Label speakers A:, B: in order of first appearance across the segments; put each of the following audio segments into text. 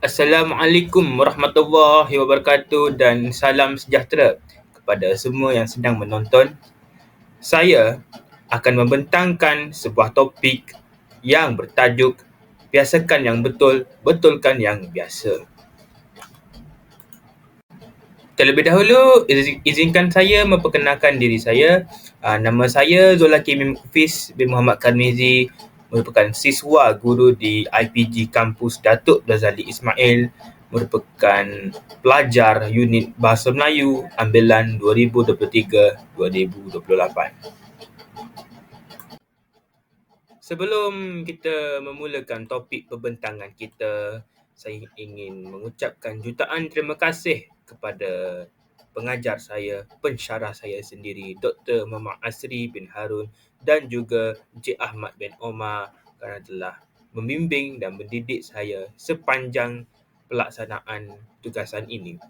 A: Assalamualaikum warahmatullahi wabarakatuh dan salam sejahtera kepada semua yang sedang menonton. Saya akan membentangkan sebuah topik yang bertajuk biasakan yang betul, betulkan yang biasa. Terlebih dahulu, izinkan saya memperkenalkan diri saya. Nama saya Zolaki bin Hafiz bin Muhammad Karmizi, merupakan siswa guru di IPG Kampus Datuk Dazali Ismail, merupakan pelajar unit Bahasa Melayu ambilan 2023-2028. Sebelum kita memulakan topik pembentangan kita, saya ingin mengucapkan jutaan terima kasih kepada pengajar saya, pensyarah saya sendiri, Dr. Muhammad Asri bin Harun dan juga Encik Ahmad bin Omar kerana telah membimbing dan mendidik saya sepanjang pelaksanaan tugasan ini.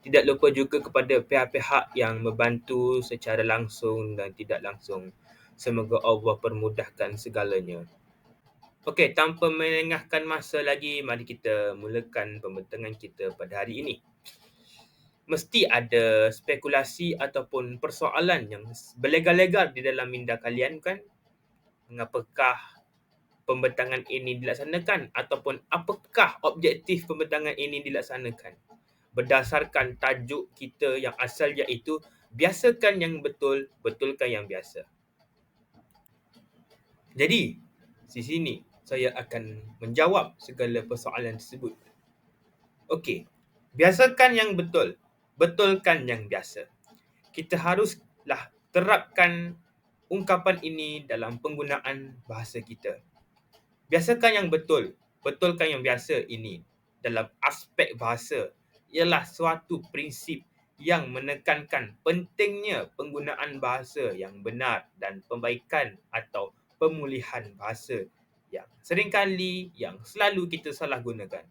A: Tidak lupa juga kepada pihak-pihak yang membantu secara langsung dan tidak langsung. Semoga Allah permudahkan segalanya. Okey, tanpa melengahkan masa lagi, mari kita mulakan pembentangan kita pada hari ini. Mesti ada spekulasi ataupun persoalan yang berlegar-legar di dalam minda kalian, kan? Mengapakah pembentangan ini dilaksanakan ataupun apakah objektif pembentangan ini dilaksanakan? Berdasarkan tajuk kita yang asal iaitu biasakan yang betul, betulkan yang biasa. Jadi, di sini saya akan menjawab segala persoalan tersebut. Okey, biasakan yang betul, betulkan yang biasa. Kita haruslah terapkan ungkapan ini dalam penggunaan bahasa kita. Biasakan yang betul, betulkan yang biasa ini dalam aspek bahasa ialah suatu prinsip yang menekankan pentingnya penggunaan bahasa yang benar dan perbaikan atau pemulihan bahasa yang seringkali yang selalu kita salah gunakan.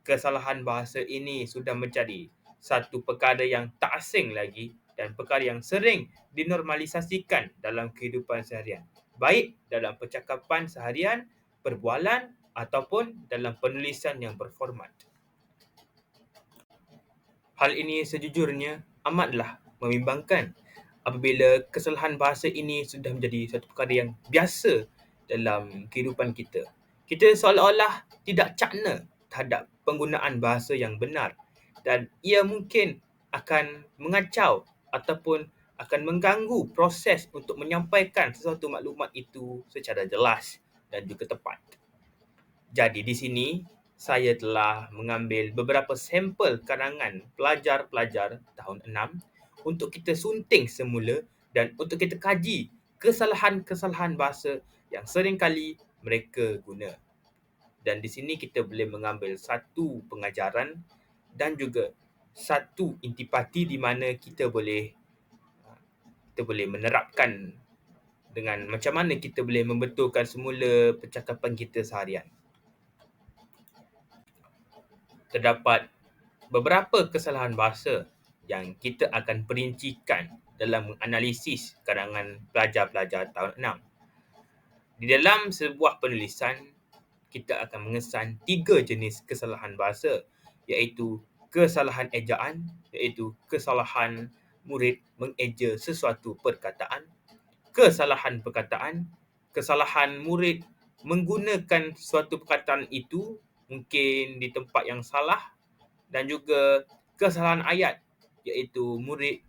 A: Kesalahan bahasa ini sudah menjadi satu perkara yang tak asing lagi dan perkara yang sering dinormalisasikan dalam kehidupan seharian, baik dalam percakapan seharian, perbualan ataupun dalam penulisan yang berformat. Hal ini sejujurnya amatlah membimbangkan apabila kesalahan bahasa ini sudah menjadi satu perkara yang biasa dalam kehidupan kita. Kita seolah-olah tidak cakna terhadap penggunaan bahasa yang benar dan ia mungkin akan mengacau ataupun akan mengganggu proses untuk menyampaikan sesuatu maklumat itu secara jelas dan juga tepat. Jadi di sini saya telah mengambil beberapa sampel karangan pelajar-pelajar tahun 6 untuk kita sunting semula dan untuk kita kaji kesalahan-kesalahan bahasa yang sering kali mereka guna. Dan di sini kita boleh mengambil satu pengajaran dan juga satu intipati di mana kita boleh menerapkan dengan macam mana kita boleh membetulkan semula percakapan kita seharian. Terdapat beberapa kesalahan bahasa yang kita akan perincikan dalam menganalisis karangan pelajar-pelajar tahun 6. Di dalam sebuah penulisan, kita akan mengesan 3 jenis kesalahan bahasa, iaitu kesalahan ejaan, iaitu kesalahan murid mengeja sesuatu perkataan, kesalahan perkataan, kesalahan murid menggunakan suatu perkataan itu mungkin di tempat yang salah, dan juga kesalahan ayat, iaitu murid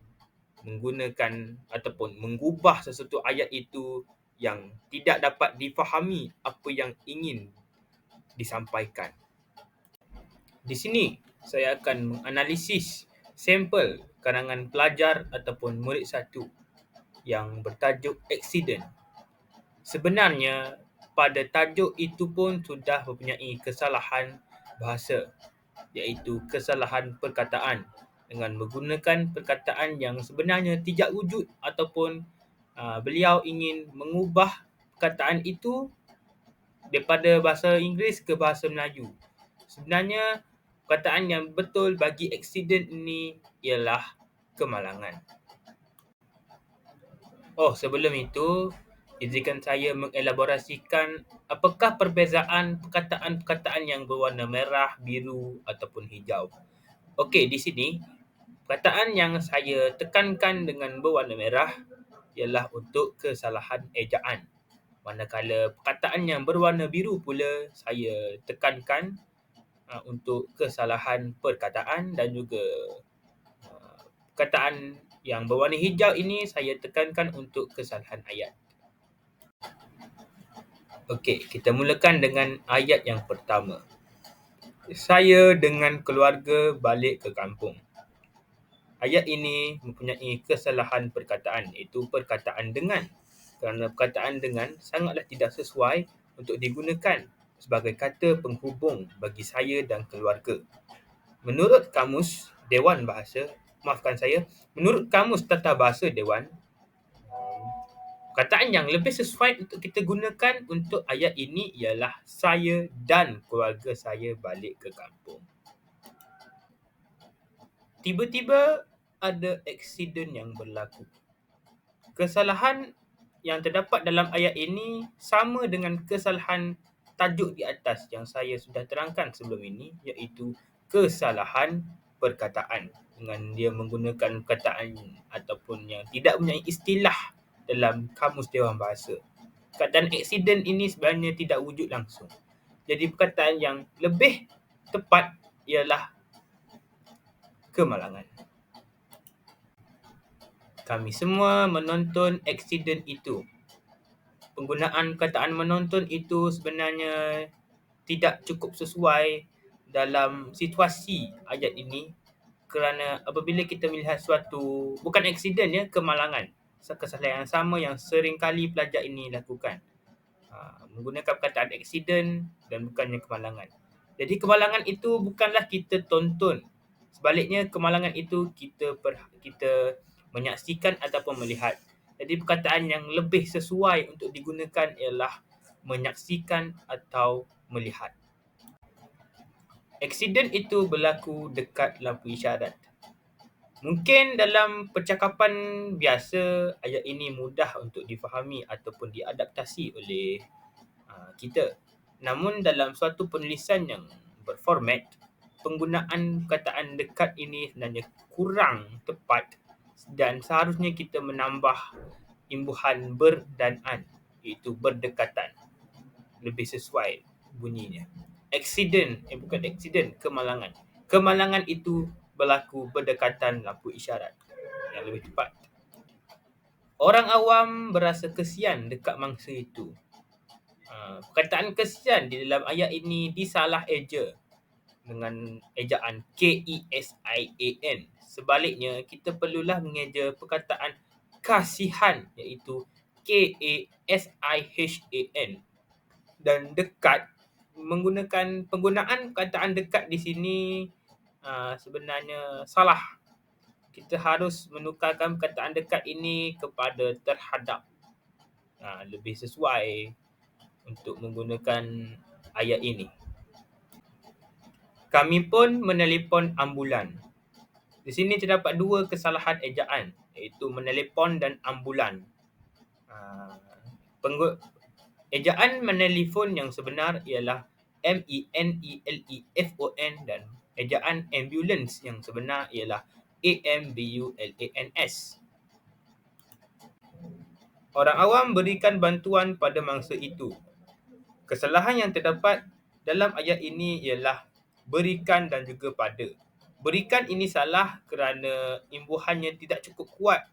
A: menggunakan ataupun mengubah sesuatu ayat itu yang tidak dapat difahami apa yang ingin disampaikan. Di sini saya akan menganalisis sampel karangan pelajar ataupun murid 1 yang bertajuk accident. Sebenarnya pada tajuk itu pun sudah mempunyai kesalahan bahasa, iaitu kesalahan perkataan dengan menggunakan perkataan yang sebenarnya tidak wujud ataupun beliau ingin mengubah perkataan itu daripada bahasa Inggeris ke bahasa Melayu. Sebenarnya perkataan yang betul bagi accident ini ialah kemalangan. Oh, sebelum itu Izinkan saya mengelaborasikan apakah perbezaan perkataan-perkataan yang berwarna merah, biru ataupun hijau. Okey, di sini perkataan yang saya tekankan dengan berwarna merah ialah untuk kesalahan ejaan. Manakala perkataan yang berwarna biru pula saya tekankan untuk kesalahan perkataan, dan juga perkataan yang berwarna hijau ini saya tekankan untuk kesalahan ayat. Okey, kita mulakan dengan ayat yang pertama. Saya dengan keluarga balik ke kampung. Ayat ini mempunyai kesalahan perkataan, iaitu perkataan dengan. Kerana perkataan dengan sangatlah tidak sesuai untuk digunakan sebagai kata penghubung bagi saya dan keluarga. Menurut kamus Dewan Bahasa, menurut kamus Tata Bahasa Dewan, perkataan yang lebih sesuai untuk kita gunakan untuk ayat ini ialah saya dan keluarga saya balik ke kampung. Tiba-tiba ada aksiden yang berlaku. Kesalahan yang terdapat dalam ayat ini sama dengan kesalahan tajuk di atas yang saya sudah terangkan sebelum ini, iaitu kesalahan perkataan, dengan dia menggunakan perkataan ataupun yang tidak mempunyai istilah dalam kamus Dewan Bahasa. Perkataan aksiden ini sebenarnya tidak wujud langsung. Jadi perkataan yang lebih tepat ialah kemalangan. Kami semua menonton aksiden itu. Penggunaan perkataan menonton itu sebenarnya tidak cukup sesuai dalam situasi ayat ini, kerana apabila kita melihat suatu, bukan aksiden ya, kemalangan, kesalahan yang sama yang sering kali pelajar ini lakukan, menggunakan perkataan aksiden dan bukannya kemalangan. Jadi kemalangan itu bukanlah kita tonton, sebaliknya kemalangan itu kita menyaksikan ataupun melihat. Jadi perkataan yang lebih sesuai untuk digunakan ialah menyaksikan atau melihat. Aksiden itu berlaku dekat lampu isyarat. Mungkin dalam percakapan biasa, ayat ini mudah untuk difahami ataupun diadaptasi oleh kita. Namun dalam suatu penulisan yang berformat, penggunaan perkataan dekat ini sebenarnya kurang tepat, dan seharusnya kita menambah imbuhan ber dan an, iaitu berdekatan. Lebih sesuai bunyinya. Bukan aksiden, kemalangan. Kemalangan itu berlaku berdekatan lampu isyarat, yang lebih tepat. Orang awam berasa kesian dekat mangsa itu. Perkataan kesian di dalam ayat ini disalah eja dengan ejaan K-E-S-I-A-N. Sebaliknya, kita perlulah mengeja perkataan kasihan, iaitu K-A-S-I-H-A-N. Dan dekat, menggunakan penggunaan perkataan dekat di sini sebenarnya salah. Kita harus menukarkan perkataan dekat ini kepada terhadap. Lebih sesuai untuk menggunakan ayat ini. Kami pun menelefon ambulan. Di sini terdapat dua kesalahan ejaan, iaitu menelefon dan ambulan. Ejaan menelefon yang sebenar ialah M-E-N-E-L-E-F-O-N, dan ejaan ambulance yang sebenar ialah A-M-B-U-L-A-N-S. Orang awam berikan bantuan pada mangsa itu. Kesalahan yang terdapat dalam ayat ini ialah berikan dan juga pada. Berikan ini salah kerana imbuhannya tidak cukup kuat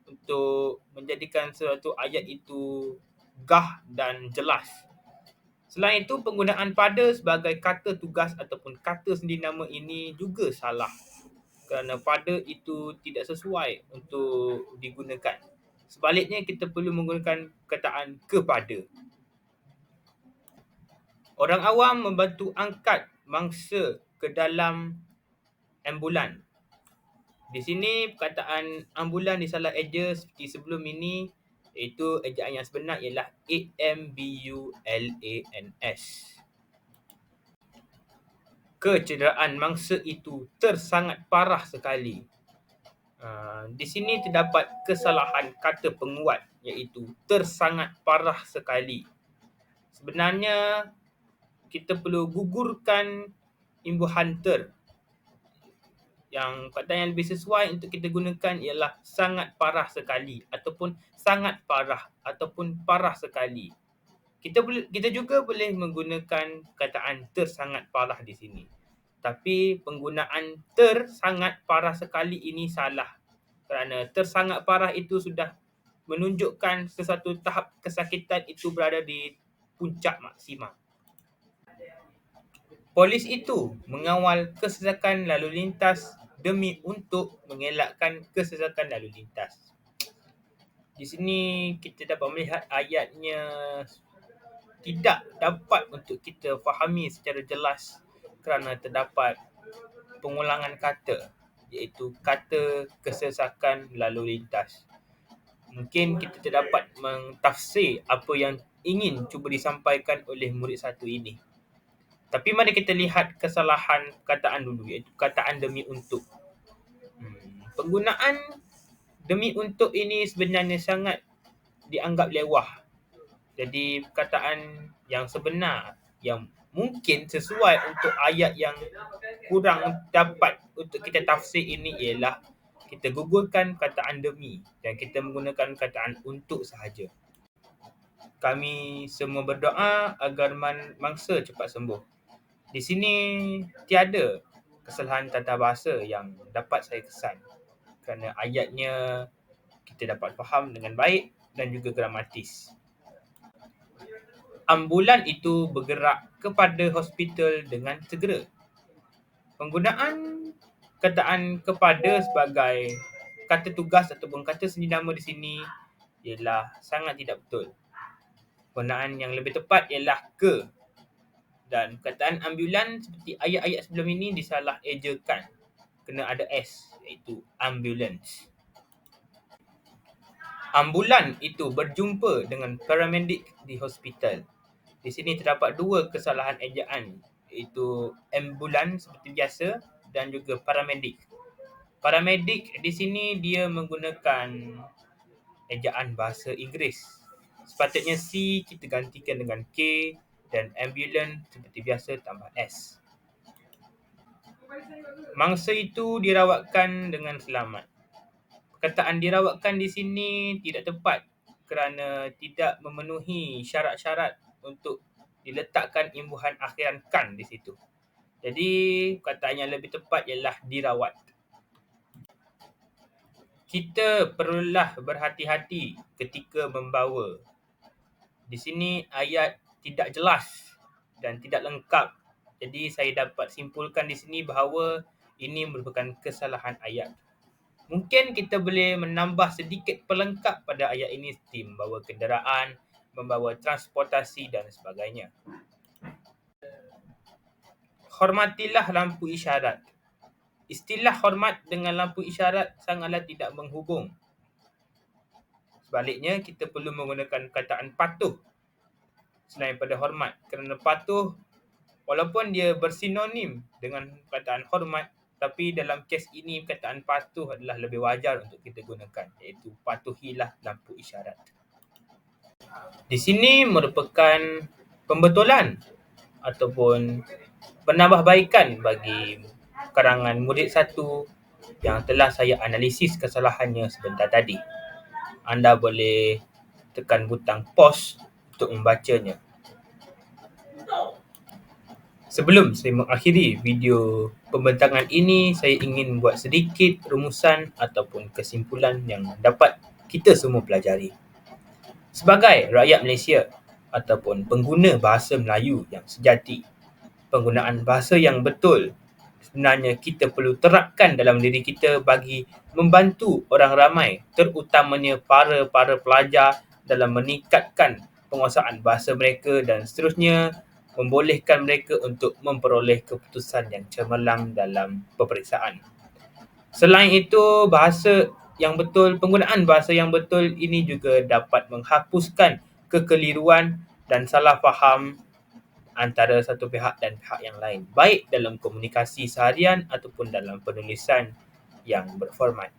A: untuk menjadikan suatu ayat itu gah dan jelas. Selain itu, penggunaan pada sebagai kata tugas ataupun kata sendiri-nama ini juga salah, kerana pada itu tidak sesuai untuk digunakan. Sebaliknya, kita perlu menggunakan perkataan kepada. Orang awam membantu angkat mangsa ke dalam ambulan. Di sini perkataan ambulan disalah eja seperti sebelum ini, iaitu ejaan yang sebenar ialah A-M-B-U-L-A-N-S. Kecederaan mangsa itu tersangat parah sekali. Di sini terdapat kesalahan kata penguat iaitu tersangat parah sekali. Sebenarnya kita perlu gugurkan imbuhan ter. Yang kataan yang lebih sesuai untuk kita gunakan ialah sangat parah sekali ataupun sangat parah ataupun parah sekali. Kita juga boleh menggunakan kataan tersangat parah di sini. Tapi penggunaan tersangat parah sekali ini salah. Kerana tersangat parah itu sudah menunjukkan sesuatu tahap kesakitan itu berada di puncak maksima. Polis itu mengawal kesesakan lalu lintas demi untuk mengelakkan kesesakan lalu lintas. Di sini kita dapat melihat ayatnya tidak dapat untuk kita fahami secara jelas kerana terdapat pengulangan kata iaitu kata kesesakan lalu lintas. Mungkin kita tidak dapat mentafsir apa yang ingin cuba disampaikan oleh murid satu ini. Tapi mari kita lihat kesalahan kataan dulu iaitu kataan demi untuk. Penggunaan demi untuk ini sebenarnya sangat dianggap lewah. Jadi perkataan yang sebenar yang mungkin sesuai untuk ayat yang kurang dapat untuk kita tafsir ini ialah kita gugurkan kataan demi dan kita menggunakan kataan untuk sahaja. Kami semua berdoa agar mangsa cepat sembuh. Di sini tiada kesalahan tata bahasa yang dapat saya kesan kerana ayatnya kita dapat faham dengan baik dan juga gramatis. Ambulan itu bergerak kepada hospital dengan segera. Penggunaan kataan kepada sebagai kata tugas ataupun kata sendiri di sini ialah sangat tidak betul. Penggunaan yang lebih tepat ialah ke. Dan kataan ambulan seperti ayat-ayat sebelum ini disalah ejakan. Kena ada S iaitu ambulance. Ambulan itu berjumpa dengan paramedik di hospital. Di sini terdapat dua kesalahan ejaan iaitu ambulans seperti biasa dan juga paramedik. Paramedik di sini dia menggunakan ejaan bahasa Inggeris. Sepatutnya C kita gantikan dengan K dan ambulans seperti biasa tambah S. Mangsa itu dirawatkan dengan selamat. Perkataan dirawatkan di sini tidak tepat kerana tidak memenuhi syarat-syarat untuk diletakkan imbuhan akhiran kan di situ. Jadi perkataan yang lebih tepat ialah dirawat. Kita perlulah berhati-hati ketika membawa. Di sini ayat tidak jelas dan tidak lengkap. Jadi saya dapat simpulkan di sini bahawa ini merupakan kesalahan ayat. Mungkin kita boleh menambah sedikit pelengkap pada ayat ini seperti membawa kenderaan, membawa transportasi dan sebagainya. Hormatilah lampu isyarat. Istilah hormat dengan lampu isyarat sangatlah tidak menghubung. Sebaliknya, kita perlu menggunakan kataan patuh selain pada hormat. Kerana patuh, walaupun dia bersinonim dengan kataan hormat, tapi dalam kes ini perkataan patuh adalah lebih wajar untuk kita gunakan, iaitu patuhilah lampu isyarat. Di sini merupakan pembetulan ataupun penambahbaikan bagi karangan murid satu yang telah saya analisis kesalahannya sebentar tadi. Anda boleh tekan butang pause untuk membacanya. Sebelum saya mengakhiri video pembentangan ini, saya ingin membuat sedikit rumusan ataupun kesimpulan yang dapat kita semua pelajari. Sebagai rakyat Malaysia ataupun pengguna bahasa Melayu yang sejati, penggunaan bahasa yang betul sebenarnya kita perlu terapkan dalam diri kita bagi membantu orang ramai, terutamanya para pelajar dalam meningkatkan penguasaan bahasa mereka dan seterusnya membolehkan mereka untuk memperoleh keputusan yang cemerlang dalam peperiksaan. Selain itu, penggunaan bahasa yang betul ini juga dapat menghapuskan kekeliruan dan salah faham antara satu pihak dan pihak yang lain, baik dalam komunikasi seharian ataupun dalam penulisan yang berformat.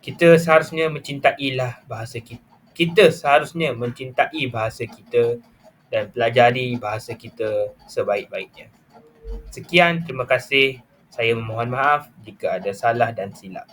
A: Kita seharusnya mencintailah bahasa kita. Kita seharusnya mencintai bahasa kita dan pelajari bahasa kita sebaik-baiknya. Sekian, terima kasih. Saya memohon maaf jika ada salah dan silap.